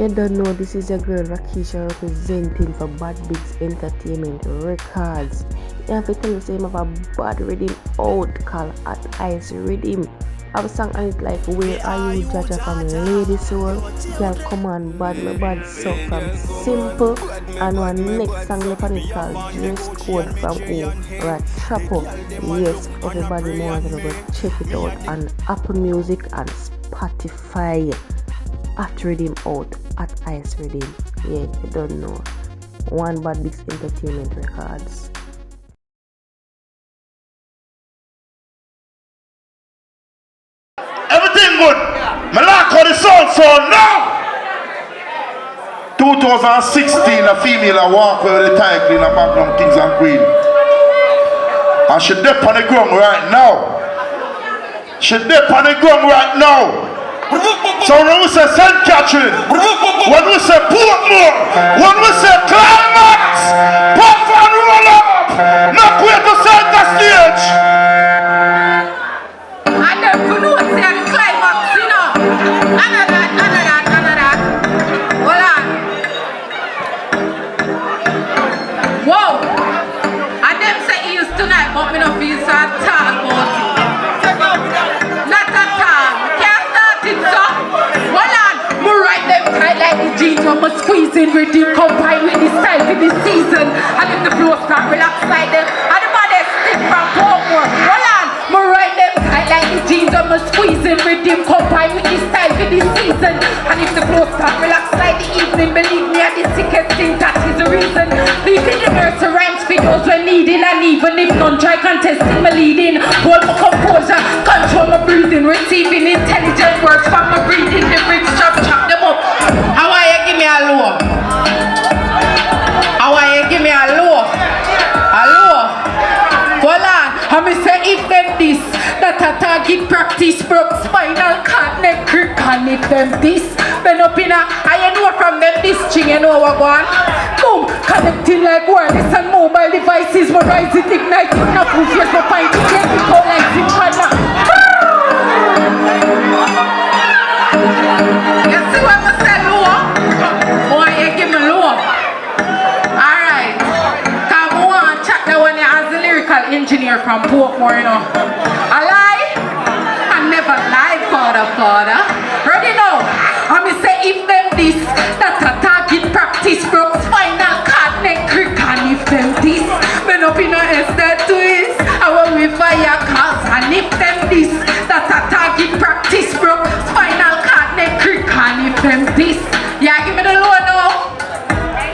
You don't know, this is your girl Rakisha representing for Bad Bigs Entertainment Records. You have to tell you say you have a bad rhythm out called At Ice Rhythm. I have a song on it like Where Are You Jaja from Lady Soul. Girl come on bad, my bad so from Simple. And one next song left on it called Dress Code from Rachapo. Yes, everybody more to go check it out on Apple Music and Spotify. At Rhythm out, At Ice Rhythm. Yeah, you don't know. One Bad Bigs Entertainment Records. Everything good. Me like how the sound sound now. 2016, a female walk with the title in a Magnum Kings and Queen. And she dip on the ground right now. She dip on the ground right now. So when we say St. Catherine, when we say Portmore, when we say Clymraxx, pop and roll up, not wait to set the stage. And them who know say the Clymraxx, you know. None of that. Hold on. Whoa. And them say he used tonight, but me no feel so talk about it. Not at all. Can't start it, so. Hold on. Me ride them tight like the jeans when me squeezing rhythm combined with the style for the season. And if the flow start relax like them, and the body stick from Portmore. Hold on. Me ride them tight like the jeans when me squeezing rhythm combined with the style for the season. And if the flow start relax like the evening, believe me, I'm the sickest thing, that is the reason. Leaving the earth to rhymes for those when needing, and even if none try contesting, me leading. Hold my composure, control my breathing, receiving intelligent words from my breathing. The bricks chop them up. How are you give me a low? How are you give me a low? A low? Hold on. And me say if them this, that a target practice broke spinal cord, neck crick, and if them this, bend up in a, I know from them this thing, you know what go on? Boom, connecting like wireless and mobile devices, my rise it igniting, now proof yes, my pint, get it out like zip corner. You see what I say low? Boy, you give me low. Alright. Come on, check that one as the lyrical engineer from Portmore, you know. I lie? I never lie, father. Ready now? I me say if them this, that a target practice broke spinal cord, neck crick, and if them this, been up in a that twist, I want me fire cars, and if them this, that a target practice broke spinal cord, neck crick, and if them this, yeah, give me the low now.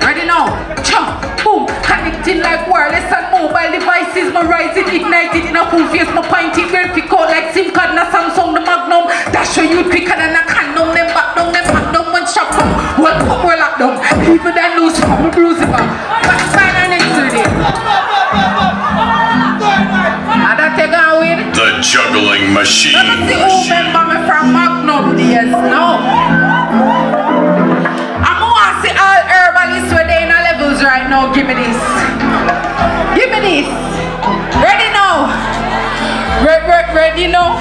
Ready now? Chop, boom, connecting like wireless and mobile devices. My rising ignited in a full face. My pint it very pick out like SIM card na Samsung the Magnum. Dash show you quicker than a condom. Them back down, them back down when shop come. Well, put more lock down. People that lose from me bruising back. Back spine and next to it. And that take on with the juggling machine. Let me see who remember me from Magnum days now. See all herbalists where they in a levels right now. Give me this. Give me this. Ready now? Ready now?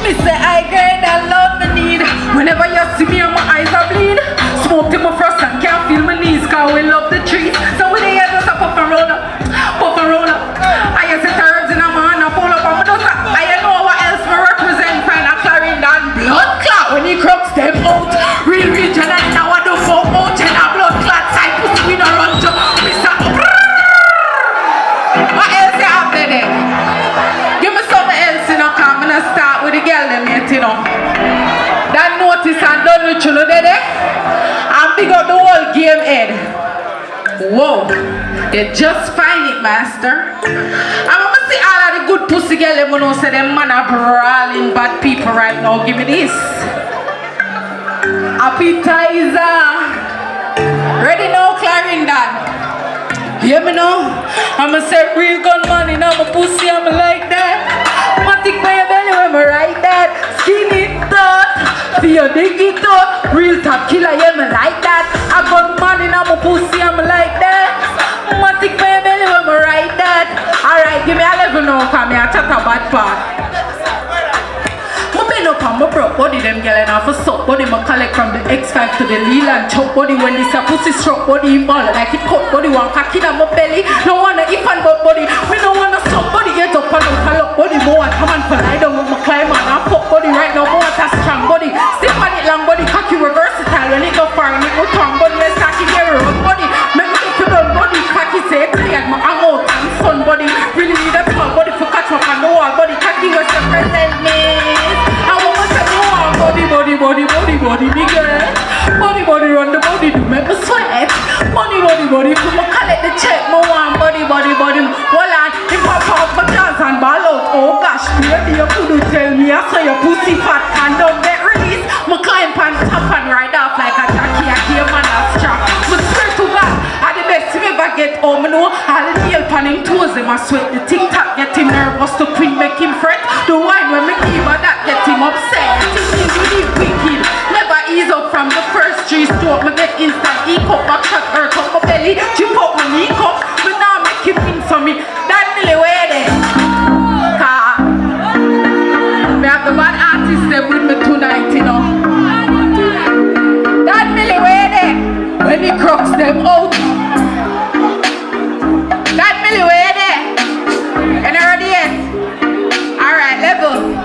Me say I get that love me need. Whenever you see me and my eyes are bleed. Smoke to my frost and can't feel my knees, cause we love the trees. So when they hear us up and roll up. I just set herbs in a man and pull up and I know what else me represent. Find a Clarendon blood clot when he crooks them out. Real region and now I do for out. We don't run to Mr. What else you have there? Give me something else, you know, come and start with the girl them yet, you know. That notice and done with you, know, there. And big up the whole game head. Whoa, you just find it, master. I'm gonna see all of the good pussy girl them know say them man are brawling bad people right now. Give me this. Appetizer. Ready now, Clarendon? Hear me now? I'ma say real gun money, now my pussy, I'ma like that. I'ma take my belly when I ride that. Skin it up, feel dig it up. Real top killer, yeah, me like that. I got money, now my pussy, I'ma like that. I'ma take my belly when I ride that. Alright, give me a level now, come here, chat a bad part. Up on my broke body, them girl and off a soap body, my collect from the X5 to the Leland chop body when this a pussy struck body in ball like it cut body one cocky in my belly. No wanna if and but body. Me no wanna somebody get up and up body more. Come on, lie down with my climb on. I pop body right now more. That's strong body. Still on it long body cocky versatile when it go far and it go strong body. Let's cocky get road body. Make me to the body cocky say clear my ammo and sun body. Really need a tall body for catch up on the wall body cocky was the present me. I want to know body me girl. Body run the body do make me sweat. Body put my collect the check. My one body. Well on him pop out my dance and ball out. Oh gosh, baby you couldn't tell me I saw your pussy fat and don't get released. My climb pan top and ride off like a jockey. I hear man that's strap. My swear to God, I the best him ever get home. I know all the nail pan him toes him I sweat. The TikTok get him nervous to queen make him fret. The wine when me give her that get him upset. Think he's wicked. Never ease up from the first 3 stroke. Me get instant e-cup, back shot hurt up my belly. Chip up my knee cup. Me now make him win for me. That really way there. Me have the bad artist there with me tonight, you know. That really way there. When he crooks them out. That really way there. And already yet. Alright, level.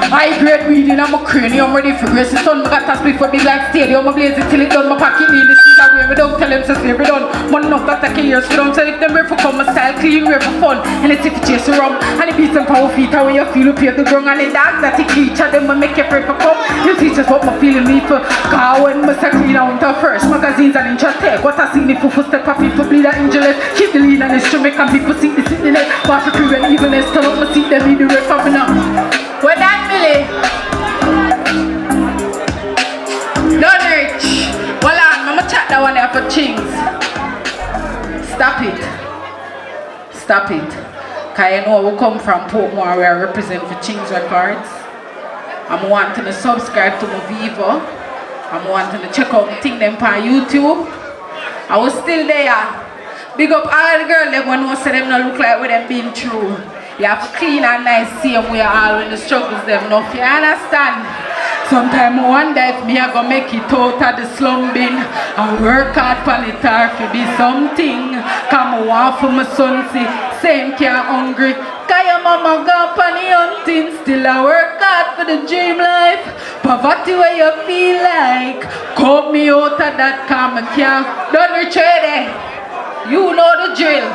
I grade reading, I'm a cranium ready for grace. The sun, I got to split for big like stadium. I blaze it till it done, my pocket in the seat away. We don't tell them to say we done. Money enough that take years for them. So if them ready for come, my style clean, ready for fun. And it's if you chase around. And it beats them power feet. And when you feel up here, the ground and the dogs that take each of them, I make you pray for come. You teach us what my feeling me for. Cause when I start clean out the first magazines and interest take. What I see me for step up, people bleed that injured. Keep the lead and it's Jamaican people sing this in the net. But for prevent evilness, turn up my seat, them in the red for me now. When that Millie don't rich. Well I'ma chat that one there for Chings. Stop it. Cause you know we come from Portmore where I represent for Chings Records. I'm wanting to subscribe to my Vivo. I'm wanting to check out the thing them on YouTube. I was still there. Big up all the girls that want to say them not look like what them been through. You have to clean and nice, same way all when the struggles them enough, you understand? Sometimes I wonder if me I go make it out of the slum bin and work hard for it or to be something. Cause I want for my son see, same can't hungry. Cause your mama gone for the hunting, still I work hard for the dream life. Poverty where you feel like, cut me out of that cause I can't. Don't retreat it, you know the drill.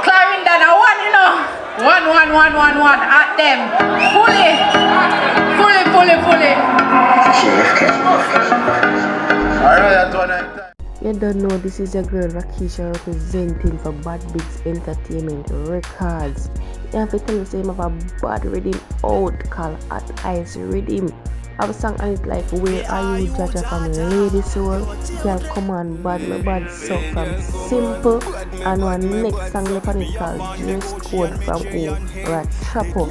Clarendon, I want you know. One at them. Fully. You don't know, this is your girl Rakisha representing for Bad Bigs Entertainment Records. You have to tell you say I have a bad rhythm out called At Ice Rhythm. I have a song on it like Where Are You Jaja from Lady Soul. Girl come on bad, my bad so from Simple. And one next song left on it called Dress Code from Ratchapo.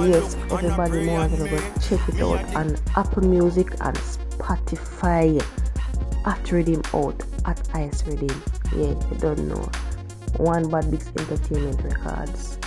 Yes, everybody wants to go check it out on Apple Music and Spotify. At Rhythm out, At Ice Rhythm. Yeah, you don't know. One Bad Bigs Entertainment Records.